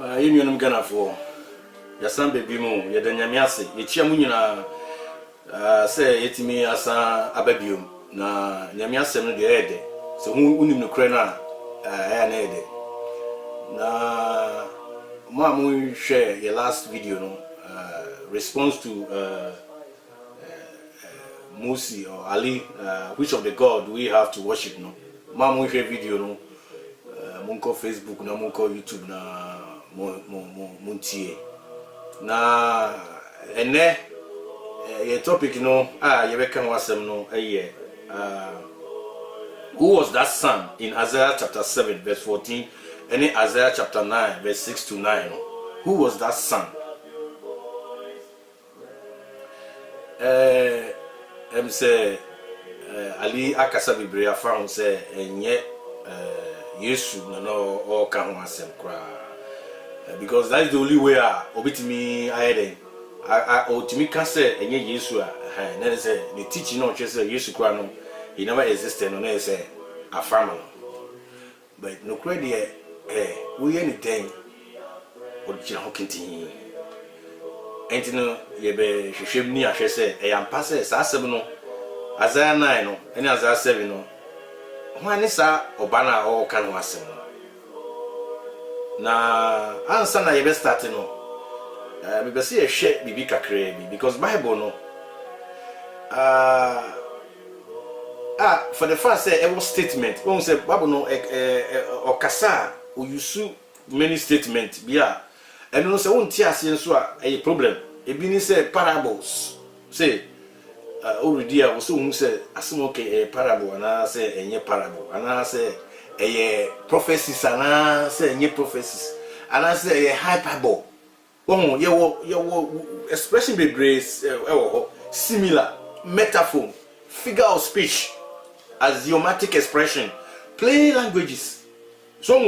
Union Ghana for Yasan baby moon, Yadanyamiasi, Yachiamunina say etimi asa ababium na Yamiasem the Ede, so unim no crena ede. Na Mamu share your last video no response to Musi or Ali, which of the God we have to worship no. Mamu share video no munko Facebook na munko YouTube na muntie na ene your topic no you can wasem no who was that son in Isaiah chapter 7 verse 14 and in Isaiah chapter 9 verse 6 to 9 no? Who was that son? Say Ali akasa bibria fa say enye Yesu no or can wasem kra because that's the only way obitimi ayede otimi ka say enye Yesu na say the teaching no say Yesu kra no he never existed no na say afama but no credit we anything or jina hokinti entino yebe hwehwem ni ahwe say eyampa say sa asem no Isaiah 9 no ene Isaiah 7 no Wani sa obana o kan wasem na ansa na yebe start no me be se ehwe bibi kakra bi because Bible no for the first say a statement when say Bible no okasa o use many statement bia and no say won ti ase nso a problem e bi ni say parables say already I was so say asimo ke parable na say enye parable ana say prophecies ana say enye prophecies ana say hyperbole ye expression be grace similar metaphor figure of speech axiomatic expression plain languages so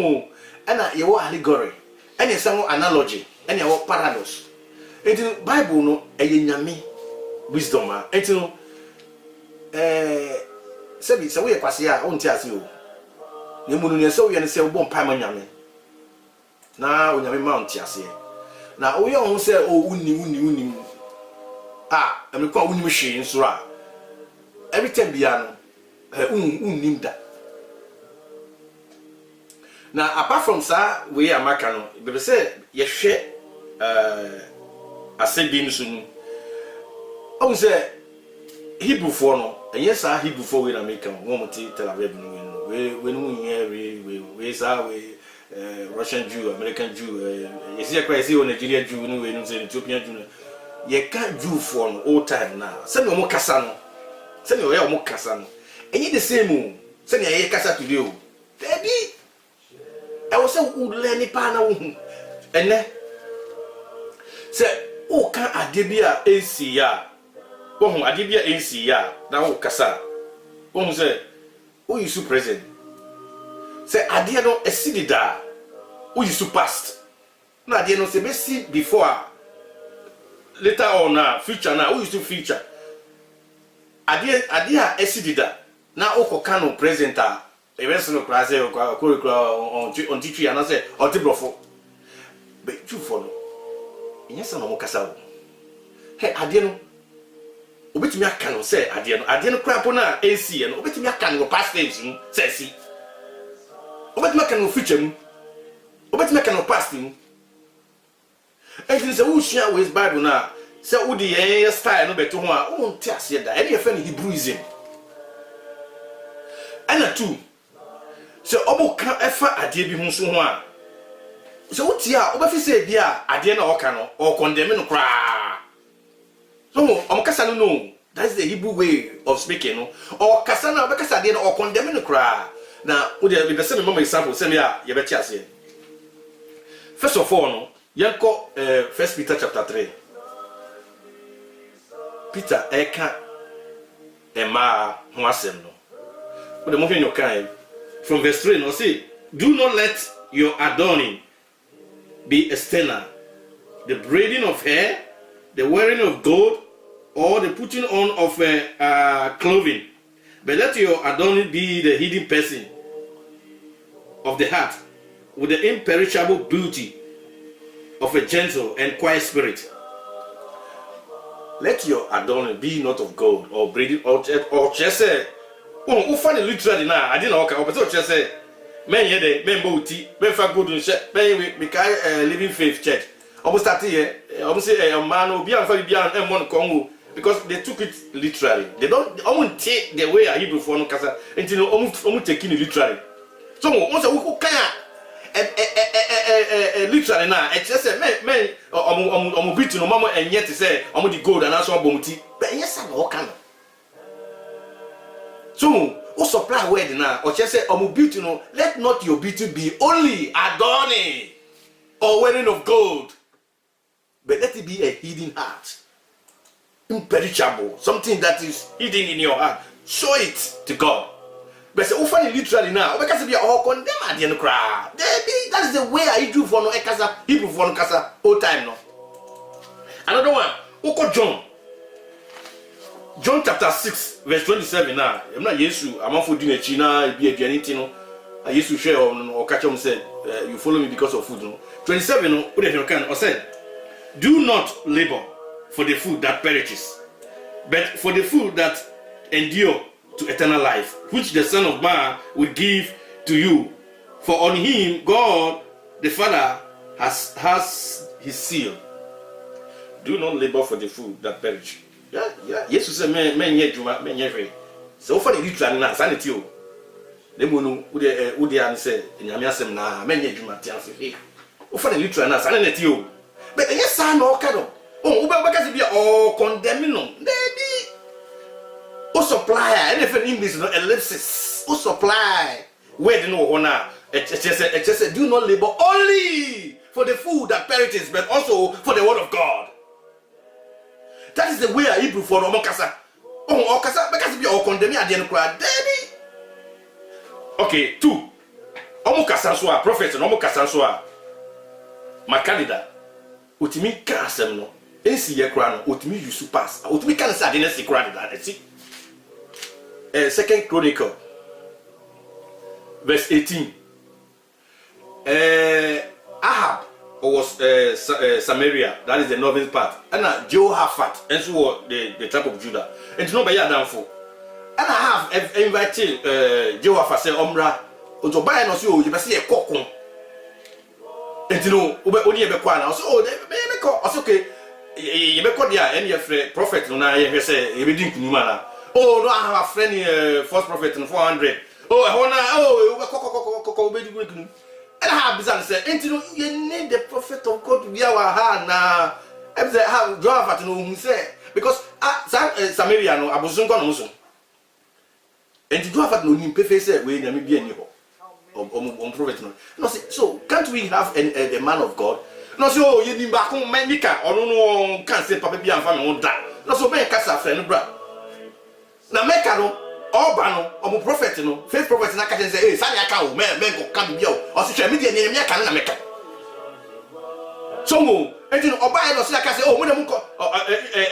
ana ye allegory and some analogy and ye paradox it Bible no nyame wisdom etino sebi se we kwase a onti ase o ne munu ne se we ne se wo mpa ma nyame na onyame ma onti ase na wo ye on se o uni emi kwa uni hwe nso a every time bia no unnim da na apart from sa we amaka no be se ye hwe asebi nso nu I was say Hebrew for no, and yes, Hebrew for we make a woman tell a revenue. We saw Russian Jew, American Jew, you see a crazy on Nigerian Jew, no, say Ethiopian Jew. You can't Jew for no old time now. Send me more Cassano, send me more Cassano, and you the same moon, send me a Cassa to you. Baby, I was so good, Lenny Pana, and then say, oh, can't I debia ACR? Won adibia NC ya na wo kasa won say who you present say adia no esidida who you past na adia no say be see before later on na future na who you future adia esidida na okoka no presenter events no class on teach and say otibrofo but you follow inyesa no mo kasa he adia no obetimi aka no say ade no kra po na AC no obetimi aka no past tense mu say si obetimi aka no future mu obetimi aka no past mu say who share with Bible na say who the style no beto ho a won ti ase da e dey fa no Hebrewism ana two say oboka efa ade bi hu so ho a so wuti a obafi say bia ade na oka no o condemn no kra so kasa no that's the Hebrew way of speaking no or kasa na be kasa de no or condemn no kra na we dey be say me mama example say me a ye be tia ase first of all no yanko first Peter chapter 3 Peter eka ema ho asem no we dey mo hwe nyokan from verse 3 no say do not let your adorning be external, the braiding of hair, the wearing of gold, or the putting on of clothing, but let your adorning be the hidden person of the heart, with the imperishable beauty of a gentle and quiet spirit. Let your adornment be not of gold or braided or just say, oh, find literally now. I didn't know. Okay, but just say, men ye men bouti, men for good and share, men we living faith church. Almost start here. Almost say a man will be on and one Congo because they took it literally. They don't almost take the way I Hebrew for no casa until almost taking it literally. So once a who can. Literally now, it just said, men, I'm beating no mama and yet to say, I'm the gold and also bomuti. But yes, I'm all kind. So, who supply word now, or just say, I'm beauty no, let not your beauty be only adorning or wearing of gold, but let it be a hidden heart, imperishable, something that is hidden in your heart. Show it to God. But say, oh, funny literally now, because we are all condemned at the end of the crowd. That is the way I do for no Ekasa, Hebrew for no Kasa, all time no. Another one, Oko John. John chapter 6, verse 27 now. I'm not Yesu, I'm not for dinner, China, be a Janitino. I used to share on or catch on said, you follow me because of food. No? 27, no, or said, do not labor for the food that perishes, but for the food that endure to eternal life, which the Son of Man will give to you. For on him God the Father has his seal. Do not labor for the food that perish. Yeah. Jesus said, men ye juma, men ye. So for the literal na sanity o. The mono udi an say, nyame asem na men ye juma ti afi. O for the literal na sanity o. But yes san no kado. Oh, ube bakasi bia o condemn no. Baby. O supply, anything English no ellipsis. O supply. Where no honor. It just said, do not labor only for the food that perishes, but also for the word of God. That is the way I Hebrew for Omokasa. Oh, Okasa, because we are condemning at the end crowd. Daddy. Okay, 2. Omokasa soa, prophet and Omokasa soa. Makalida. Utimi kasem no. Ensi ye krano, utimi yusu pass. Utimi kan sa dine si krano that. See. 2 Chronicle, verse 18. Ahab was Samaria, that is the northern part, and Jehoshaphat, and so the tribe of Judah, and no by Adamfo. And I have invited Jehoshaphat say Omra, to buy no so you see a cock. And you know, only a bequana, so they call us okay. You be called there, and your prophet, no, I say, you didn't know. Oh, no, I have a friend, false prophet in 400. Oh, and I have business say, and you need the prophet of God to be our hand now. I say, how drive at no say because Samaria no Abuzunga no so. And you drive at no him perfect say we na me be any on prophet no. No say so can't we have a man of God? No say oh you back on Mika or no can say papa be am family on da. No so be kasa friend bra. Na Meka no Obano, or prophet, no, faith prophet, and I can say, hey, Sanya cow, men go come yo, or social media near me, I can't make it. So, and you know, Obay, or I can say, oh, I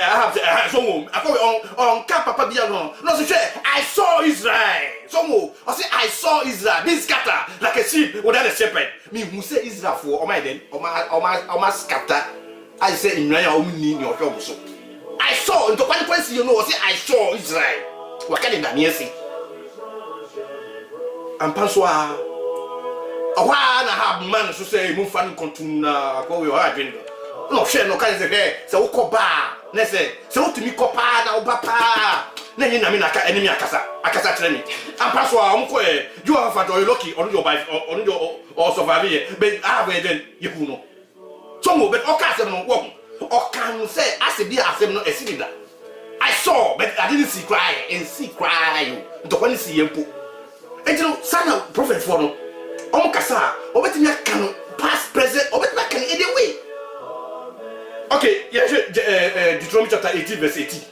have so I call on Kappa Biano. No, I saw Israel. So, I say, I saw Israel, this scatter like a sheep without a shepherd. Me who say Israel for, or my then, or my scatter. I say, in my own need your home. So, I saw, and the one question you know, say, I saw Israel. What can you see? And Panswa, a while I have man to say, move fan continue, go your agenda. No, share no kind of hair, so Koba, Nesse, so to me, Copa, now Papa, Nenamina, enemy Akasa training. And Panswa, Uncle, you have a lucky on your wife on your or survivor, but I have then you know. So, but Ocasio no walk, or can say, as a dear, as a cylinder. I saw, but I didn't see cry and see cry. The one see you. And you know, son of prophet for no. Omkasa, or better me can past, present, or better can either way. Okay, yeah, Deuteronomy chapter 18, verse 18.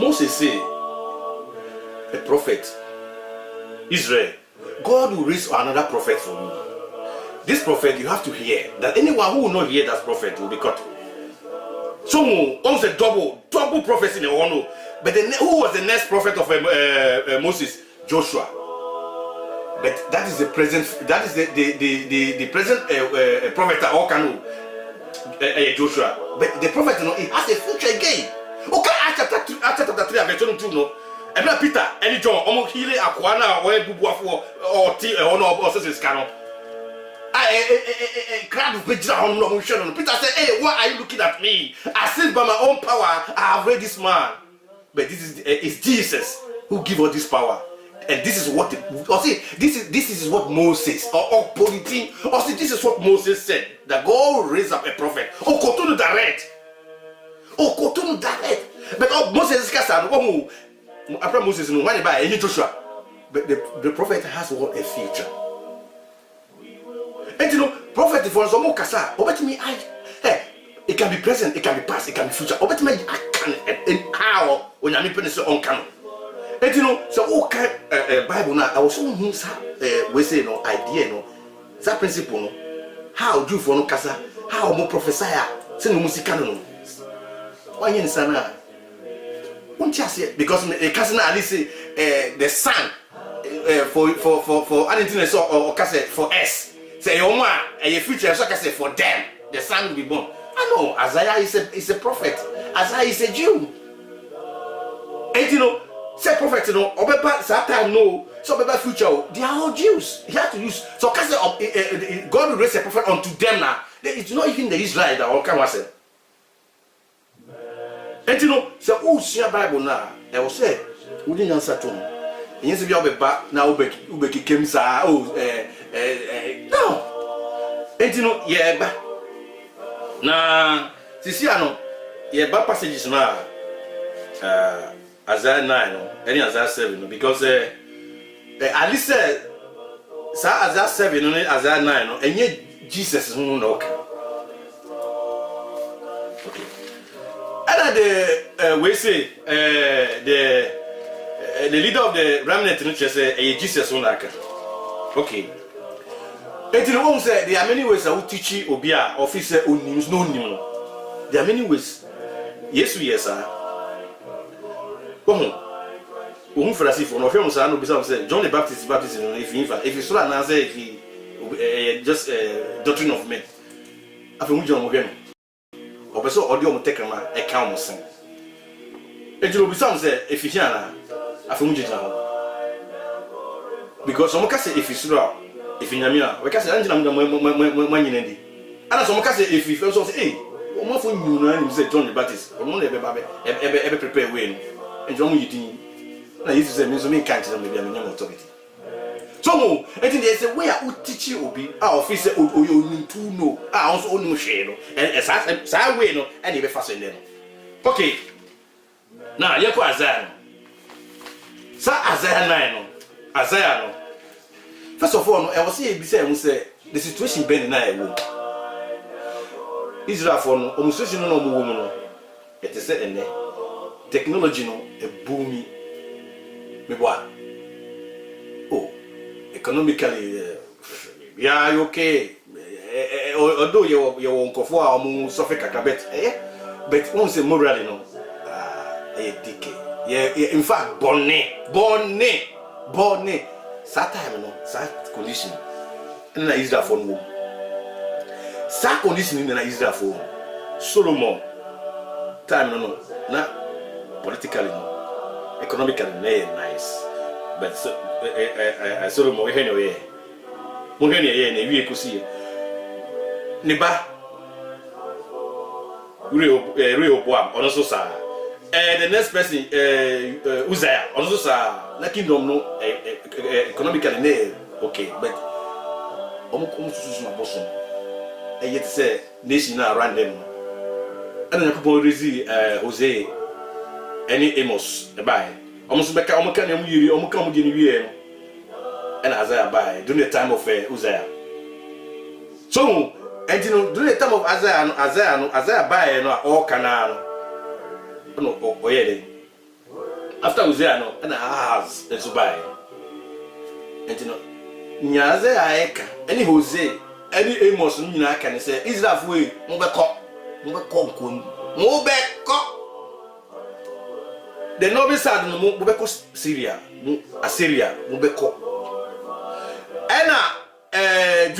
Moses say, a prophet, Israel, God will raise another prophet for you. This prophet, you have to hear that anyone who will not hear that prophet will be cut. So, almost a double prophecy in the one. But who was the next prophet of Moses? Joshua. But that is the present. That is the present prophet or Kanu Joshua. But the prophet, you know, it has a future again. Okay, Acts chapter 3, verse 22, no. And now Peter, any John, almost healing Aquana or Bubuafo or T or no or says Cano. I crowd of Peter on no motion. Peter said, hey, why are you looking at me? I said by my own power, I have read this man. But this is it's Jesus who give us this power. And this is what this is what Moses or Politin or see this is what Moses said that God will raise up a prophet. Oh, continue direct. Oh, continue direct. But Moses is cast out. After Moses, no one by any Joshua. But the prophet has what a future. And you know, prophet for some more kasa. Obet me, it can be present, it can be past, it can be future. Obet me, I can and how when I'm in on canon. And you know, so okay, Bible now. I was so we say no idea no. That principle no. How do for no kasa? How more prophesy? Say no musical no. Why you sana? Won't you say because the kasa na at least the sun for anything so or kasa for us. Say your man a future so kasa for them. The son will be born. I know Isaiah is a prophet. Isaiah is a Jew. And you know. Say prophet no obepa that no so obepa future they are all Jews. He had to use so God will raise a prophet unto them now. It's not even the Israel that all come was said. And you know so who see Bible now I will say we didn't answer to him. And yes if you obepa now ubeki kemsa no. And you know yeah ba na sisi ano yeah ba passages na Isaiah 9 any Isaiah 7 because at least Isaiah 7 and Isaiah 9 and yet Jesus no okay. And we say the leader of the remnant in church say Jesus no okay. And you know say there are many ways I will teach you obia officer onim no. There are many ways. Yes we yes Who Pharisee for no films are no beside say John the Baptist if you saw an answer if he just doctrine of men. I think John Morgan. Or so audio take a count sing. And you will be some say if you hear I think because some can say if you saw if you know we can say Angela money and some can say if you first say hey one for you know say John the Baptist or no ever prepare way. And John you didn't. Now you say me so me can't tell me be a authority. So and then they say where I teach you be our officer you to know I also only share no and as way no and you be fast them. Okay. Now you go Isaiah. Sa Isaiah 9 no. Isaiah no. First of all no I was say be say the situation been na e wo. Israel for no situation no mo wo no. It is say technology no a booming me boy oh economically yeah okay although you won't go for suffer kakabet but once morally no decay yeah in fact born that time no that condition in Israel for no that condition in Israel for Solomon time no na politically no economically nice but so Solomon anyway mo hwe ne na wie kusi ne ba Rehoboam also sa the next person Uzziah also sa na kingdom no economically ne okay but omo susu na bosom yet say nation around them and na people rezi Hosea any Amos buy almost beka omo kan am yiri omo kan mo di ni wie no and Isaiah buy during the time of Uzziah so and you know during the time of Isaiah buy no all kana no oyede after Uzziah no and Ahaz and so buy and you know nya Isaiah eka any Hosea any Amos no nyina kan say Israel for mo beko nkon mo beko the noble side no mo beko Syria mo Assyria mo beko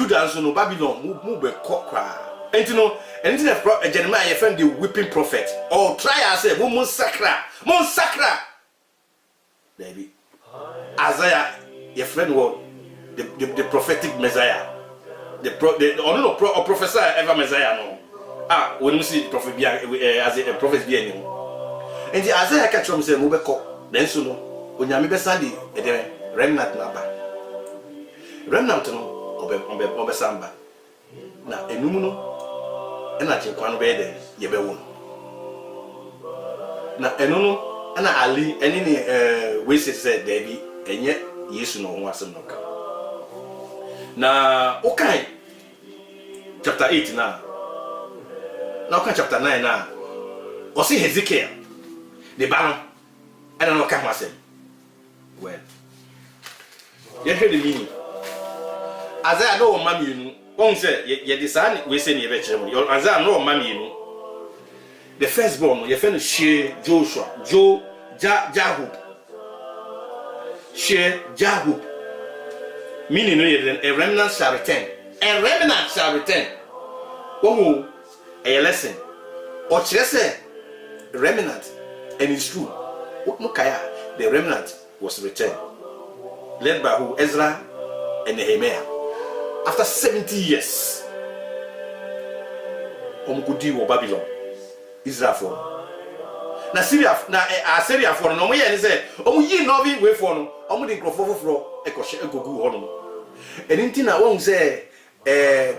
Judah so no Babylon mu be kokra enti no enti na Jeremiah ye friend the whipping prophet or try as say mon sacra baby Isaiah ye friend what the prophetic Messiah the professor ever Messiah no when you see prophet as a prophet be any enti Isaiah catch him say mu be kok then so no onyame be sandi e remnant na ba remnant no obe samba na enum no na chenkwa no be de ye be wo na enu no na ali eni ni we say there bi enye Yesu no ho asem no ka na okay chapter 8 na okay chapter 9 na o see Hezekiah the ban and no ka ho asem well you hear the meaning Isaiah no mama you won say ye design we say ne be kire mo Isaiah no mama you the firstborn you friend share Joshua Jahub share Jahub meaning no a remnant shall return oh a lesson or say remnant and it's true no kaya the remnant was returned led by who Ezra and Nehemiah after 70 years omukudi wo Babylon Israel for na Syria na Assyria for no mo ye ni say omu yi novi we for no omu de nkrofo foforo ekoshe egogu ho no enti na won say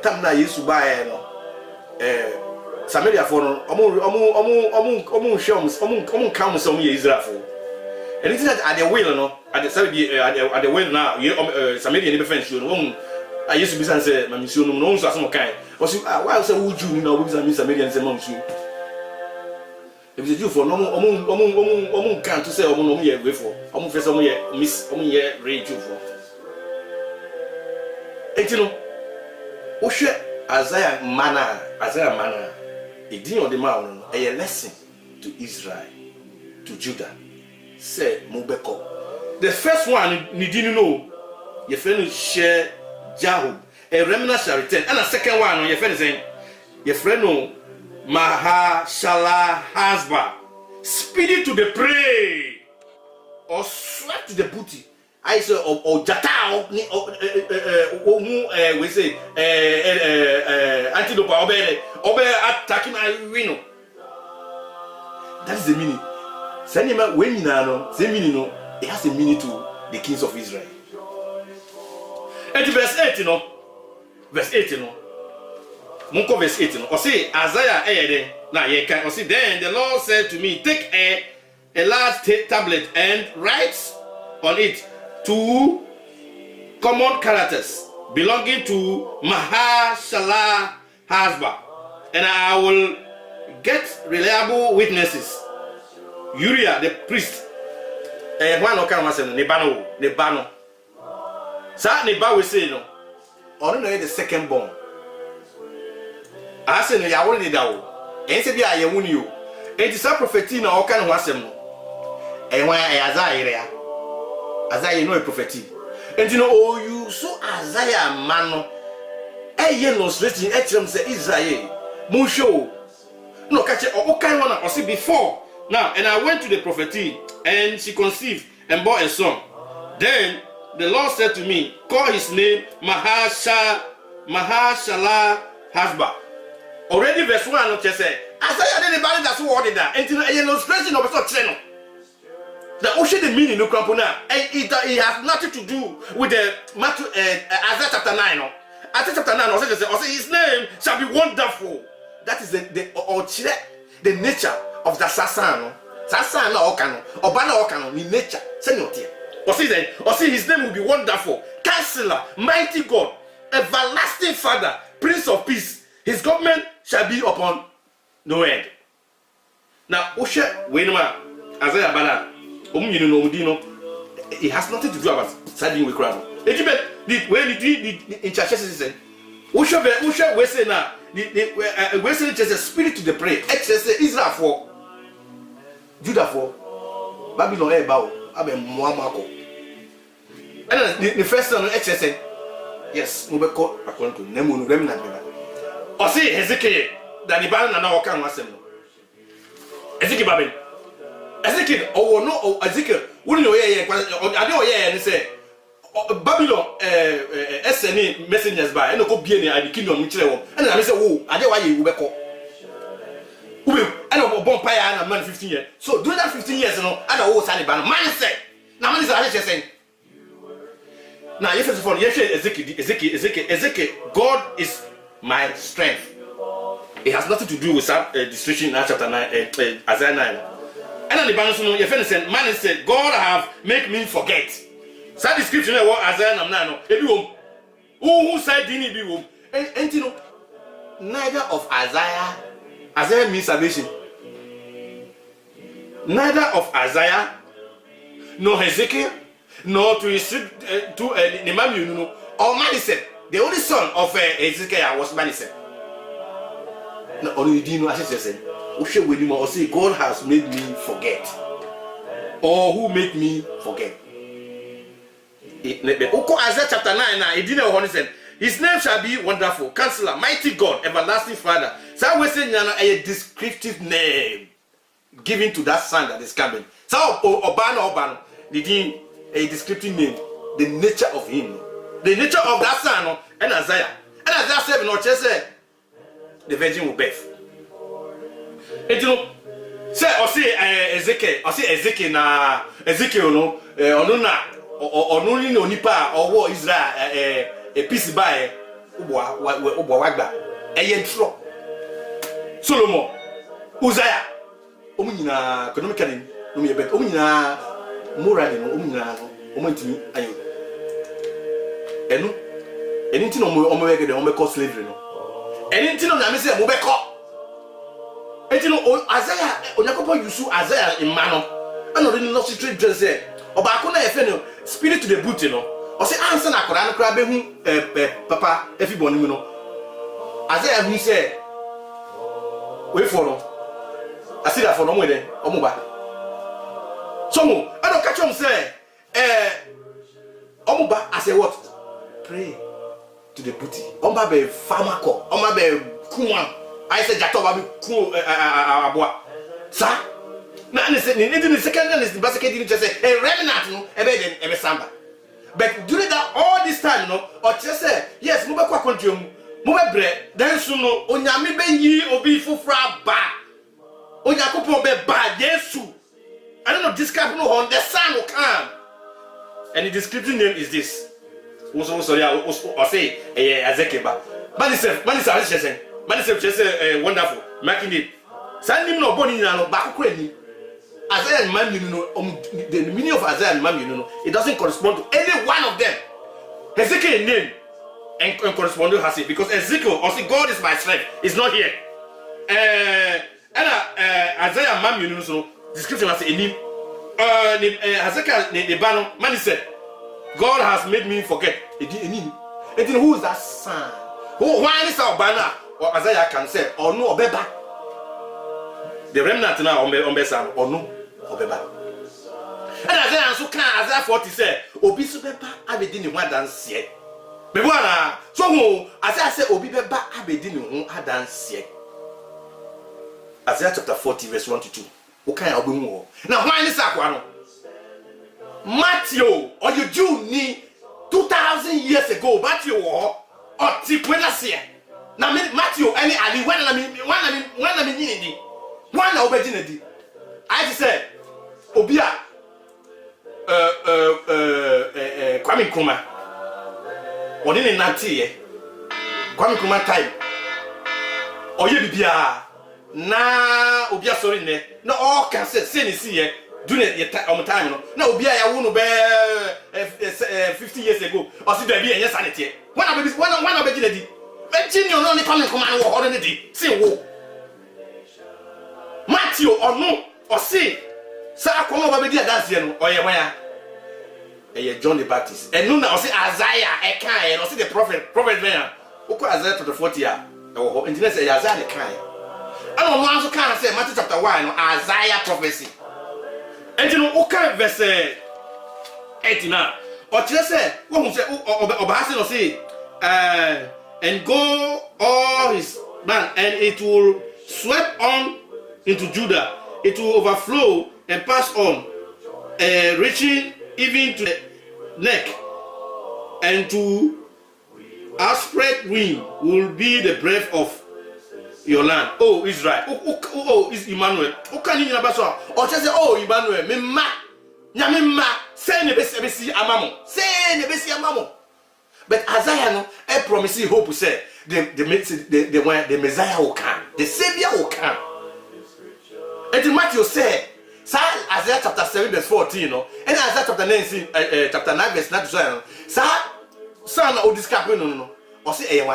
tam na Yesu bae no Samaria for no omu hwem kam so omu ye Israel for enti na at the will no at the will now Samaria ni be fan show no won Yesu bisan say mamisuo no no so aso kan o say why say wuju ni na obi bisan Samaria say mamisuo if the Jew for no can't say no ye we for first ye miss ye read you for etino o hwe Isaiah mana e din on the man a lesson to Israel to Judah say mobeko the first one ni din no ye friend share Jahub a remnant shall return and the second one ye friend saying ye friend no Mahashala Hasba, speedy to the prey, or swept to the booty. I say, or Jatao, we say, antidote, obe attacking Irino. That is the meaning. Sanima, when you know, the meaning, it has a meaning to the kings of Israel. And verse 8, you know, verse 8, you know. Munko verse 18 or say Isaiah na ye can or see then the Lord said to me take a large tablet and write on it 2 common characters belonging to Mahashala Hasba and I will get reliable witnesses Uriah the priest one no can say nebano sa neba we say no or no the second born I say no ya won da o en se bia ye wuni o enti sa prophecy na o kan ho asem no wan Isaiah no a prophecy enti no o you so Isaiah man no ye no straight e trim say Israel mun show no catch o kan one o say before now and I went to the prophecy and she conceived and bore a son then the Lord said to me call his name Mahashala Hasba. Already verse 1 no say Isaiah didn't buy that word that until a illustration of such channel. The ocean the meaning no crampona it has nothing to do with the Matthew Isaiah chapter 9 no. Isaiah chapter 9 also say his name shall be wonderful. That is the nature of the Sasan. Sasan na okano obana okano ni nature say no tie. Or see his name will be wonderful, Counselor, mighty God, everlasting Father, Prince of Peace. His government shall be upon no end. Now, Osha, Wenema, Isaiah Bana, it has nothing to do about siding with crowd. When it in churches, said, Osha, we say now, we say just a spirit to the prey, excess Israel for Judah for Babylon, Abe Muamako. And the first one, excess. Yes, we call according to Nemu remnant. Or say Ezekiel that the Bible na waka wasem. Ezekiel Babel. Ezekiel oh no Ezekiel wouldn't know ye I know ye and say Babylon SNA messengers by and go be any kingdom which and I say oh I dey why you be call. Ube and a bonfire and a man 15 years. So during that 15 years, you know, and a whole Sunday ban. Man said, now man is saying. Now, if it's for Ezekiel, God is my strength. It has nothing to do with some description in chapter 9, Isaiah 9. And then the ban, your friend said, man said, God have make me forget. That description what Isaiah 9, everyone who said didn't be womb. And you know, neither of Isaiah means salvation. Neither of Isaiah, nor Ezekiel, nor to his Nemam, you know, or Manasseh. The only son of Ezekiel was Manasseh. No, only you know, as I said, or say, God has made me forget. Or who made me forget? Isaiah chapter 9, it didn't want to say. His name shall be Wonderful, Counselor, Mighty God, Everlasting Father. So we say a descriptive name given to that son that is coming. So Obano, a descriptive name, the nature of him, the nature of that son, and Isaiah. And Isaiah said, no, say the virgin will birth. And you know, say or say Ezekiel na Ezekiel no, or no nipa or war Israel a piece by Wagba, a yentro. Solomon, Uzziah, Omina, economically, Omina, morally, Omina, Omentini, Ayo. Enu, anything on Omega, the Omega slavery. Anything on Namisa, Mobeko. And you know, Isaiah, Onakopo Yusu, Isaiah in Mano, and already not straight dress there. Obakuna Efeno, spirit to the boot, you know. Or say answer na Quran crab papa everybody you know. Isaiah who say wait for no. I see that for no way then omuba. So I don't catch him say omuba I say what? Pray to the booty. Omba be farmer ko. Omba be kuwan. I say jatoba be ku aboa. Sa na ne say the second is the basket didn't just say a remnant no ebe samba. But during that all this time, you know, or just say, yes, move back country, move bread, then soon, Onyami be ye obi fufra ba. Onyakupo be ba, Yesu. I don't know, this guy no on the sun will come. And the description name is this. Also, sorry, I say, Ezekiel. Manisef, wonderful, making it. Send him no body, no back. Isaiah and Mam, you know, the meaning of Isaiah and Mam, you know, it doesn't correspond to any one of them. Ezekiel name and correspond to Hasi because Ezekiel also God is my strength. It's not here. Isaiah and Mam, you know, so description has a name. Ezekiel the banner man said, God has made me forget. And then who is that son? Who why is our banner? Or Isaiah can say, or no, Beba. The remnant now on Bessan or no. Obeba. And Isaiah so can Isaiah 40 say, Obisu Beba abedini one dance yet. Bebwana, so Isaiah say Obi Beba abedini one dance yet. Isaiah chapter 40 verse 1 to 2. Okay, I'll be more. Now why is that? Matthew or you Jew ni 2,000 years ago, Matthew or Tikwena. Now Matthew any Ali when I mean one obedient. I just said Obia Kwame Nkrumah on in Nanti Kwame Nkrumah time Oye Bibia na Obia sorry ne no all can say see do it time no na Obia ya wonu be 50 years ago or see there be any sanity one obedient Virginia no ni Kwame Nkrumah wo ho ne di say wo Matthew or no or say say akomo ba be di dance here no oye wan ya John the Baptist and no na or say Isaiah e kan e no say the prophet man oko Isaiah chapter 40 ya e wo ho engineer say Isaiah the kan and no one so kan say Matthew chapter 1 no Isaiah prophecy and you know okay verse 8 na or say wo hu say oba say no say and go all his man, and it will sweep on into Judah. It will overflow and pass on, reaching even to the neck, and to outspread wing will be the breath of your land. Oh Israel, oh is Emmanuel. Oh can you never saw? Or just say, oh Emmanuel, me ma, say nebesi amamo, say nebesi amamo. But Isaiah no, I promise you hope say the Messiah will come, the Savior will come. And Matthew said, Isaiah chapter 7 verse 14, no, and Isaiah chapter 9, chapter 9 verse 9 to son of this cap no, or say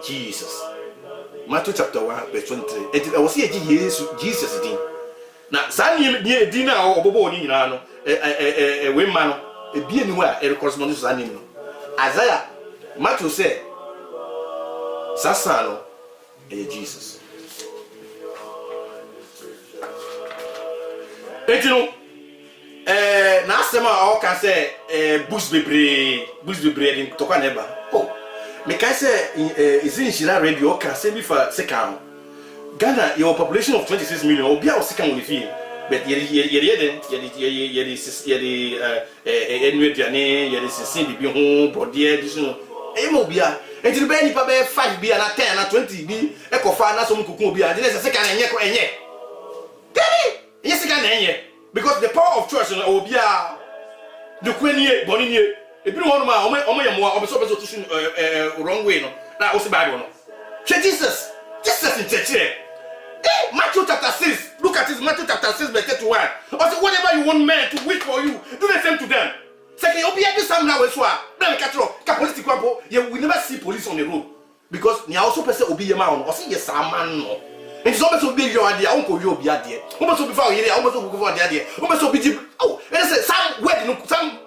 Jesus. Matthew chapter 1 verse 23. And I was here Jesus did. Now, son near dinner or bobo ni no, a woman, a be anywhere, a correspondence to animal. Isaiah, Matthew said, Sassano, Jesus. And you know, now some all can say, Bush be bread in Tokaneba. Oh, me can say, is in Shira radio, can say before second. Ghana, your population of 26 million, or be our second with you. But yedi and to be 5 be and 10 and 20 be eco fana some kuku be and there's a second enye. Yes, again, because the power of choice will be the queen Bonnie. If you want to wrong way, no, that was the Bible. Jesus in church. Matthew chapter 6, look at this, Matthew chapter 6, verse 31. Also, whatever you want men to wait for you, do the same to them. Second, you'll be able to now as well. We never see police on the road because you also person will be a man or see yes, a man. And it's almost to be your idea, Uncle, you'll be at the almost before you almost before the idea, almost be oh, and some wedding, some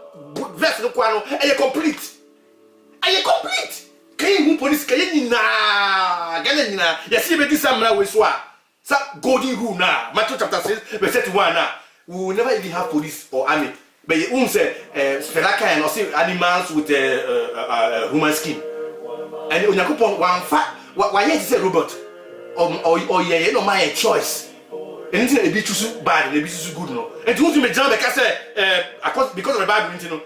verse no quano, and you're complete. And you're complete. Can you police? Can you na? Galena, you see, but this summer we swap. Some golden rule now. Matthew chapter 6, verse 31 now. We will never even have police or army. But you won't say, Sferaka and also animals with a human skin. And when you put one fact, why you say robot? Or yeah, no, my choice. Anything a bit too bad, a bit too good, no. And you me jump because of the Bible, you know,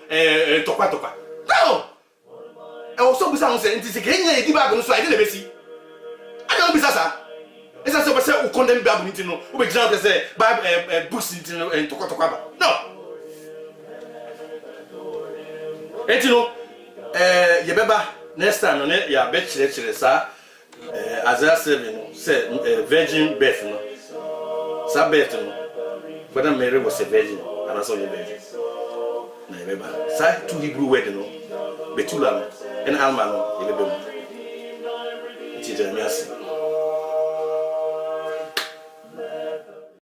topa. No! And also, besides, it's a game, a debug, so I didn't see. I don't be sir. It's as if I condemn Bible, you know, who example say Bible books and Tokotoka. No. And you know, Yabeba, next time, on it, ya bet sir. Isaiah 7 said, virgin birth, no. Sa birth, no. Whether Mary was a virgin, and I saw your virgin. Na remember, sa 2 Hebrew wedding, no. Betula, and Alma, no. It's Jeremiah.